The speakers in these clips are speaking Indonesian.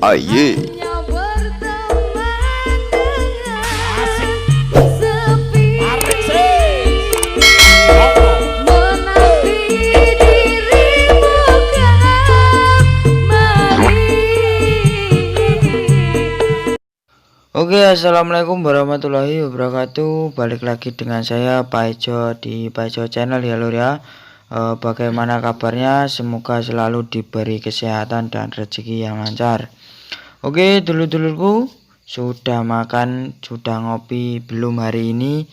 Aye. Oke, assalamualaikum warahmatullahi wabarakatuh. Balik lagi dengan saya Pak Ejo di Pak Ejo Channel ya lur ya. Bagaimana kabarnya? Semoga selalu diberi kesehatan dan rezeki yang lancar. Oke, dulur-dulurku, sudah makan, sudah ngopi belum hari ini?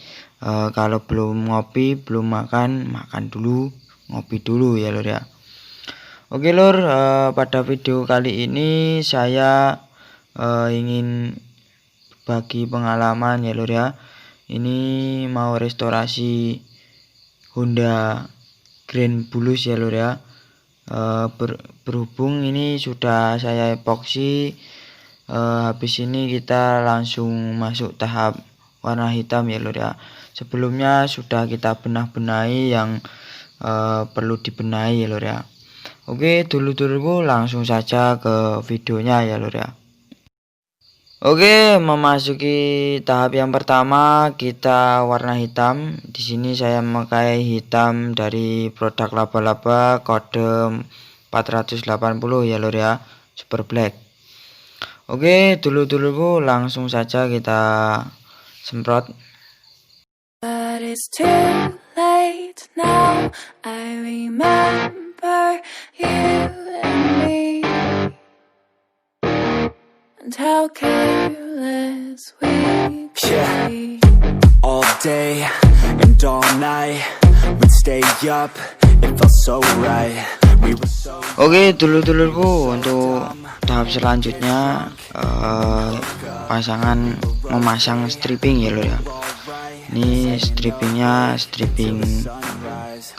Kalau belum ngopi, belum makan, makan dulu, ngopi dulu ya lur ya. Oke lur, pada video kali ini saya ingin bagi pengalaman ya lur ya. Ini mau restorasi Honda Grand Bulus ya lur ya. Berhubung ini sudah saya epoksi, habis ini kita langsung masuk tahap warna hitam ya lur ya. Sebelumnya sudah kita benahi yang perlu dibenahi ya lur ya. Oke, dulur-dulurku, langsung saja ke videonya ya lur ya. Oke, memasuki tahap yang pertama, kita warna hitam. Di sini saya memakai hitam dari produk laba-laba kode 480 ya lur ya, super black. Oke, dulur-dulurku, langsung saja kita semprot. But it's too late now. I remember you and me, and how careless we could be. All day and all night, we'd stay up, it felt so right. We were so. Oke, dulur-dulurku, untuk tahap selanjutnya memasang stripping ya lur ya. Ini strippingnya stripping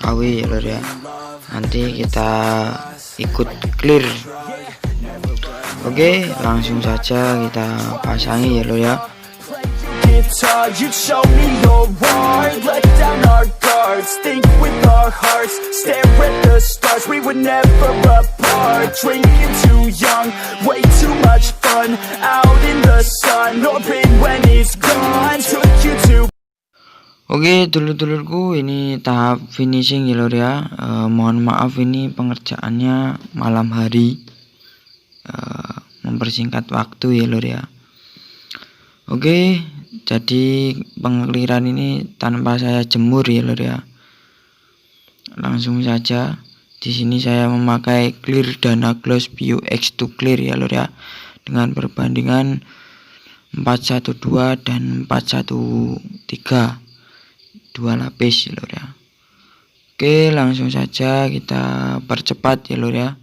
KW ya lur ya. Nanti kita ikut clear. Oke, langsung saja kita pasangi ya lur ya. Guitar, you'd show me your heart, let down our guards, think with our hearts, stare at the stars, we were never apart, drinking too young, way too much fun, out in the sun, orbit when it's gone, took you to. Oke, dulur-dulurku, ini tahap finishing ya lur ya. Mohon maaf ini pengerjaannya malam hari, mempersingkat waktu ya lur ya. Oke, jadi pengeliran ini tanpa saya jemur ya lur ya. Langsung saja. Di sini saya memakai clear Dana Gloss Bio X2 Clear ya lur ya, dengan perbandingan 412 dan 413, 2 lapis ya lur ya. Oke, langsung saja kita percepat ya lur ya.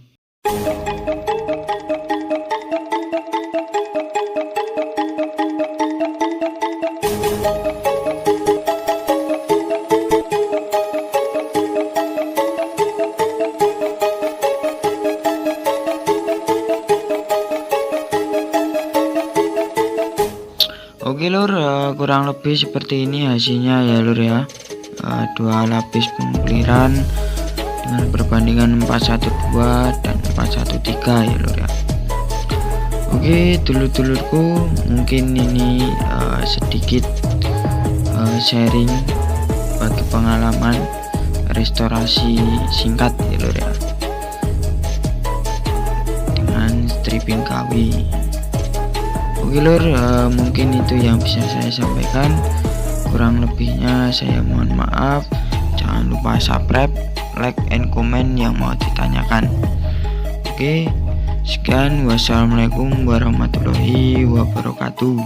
Oke lur, kurang lebih seperti ini hasilnya ya lur ya. 2 lapis pengukliran dengan perbandingan 412 dan 413 ya lur ya. Oke, dulur-dulurku, mungkin ini sedikit sharing bagi pengalaman restorasi singkat ya lur ya, dengan stripping KW. Oke lur, mungkin itu yang bisa saya sampaikan. Kurang lebihnya saya mohon maaf. Jangan lupa subscribe, like, and comment yang mau ditanyakan. Oke, sekian. Wassalamualaikum warahmatullahi wabarakatuh.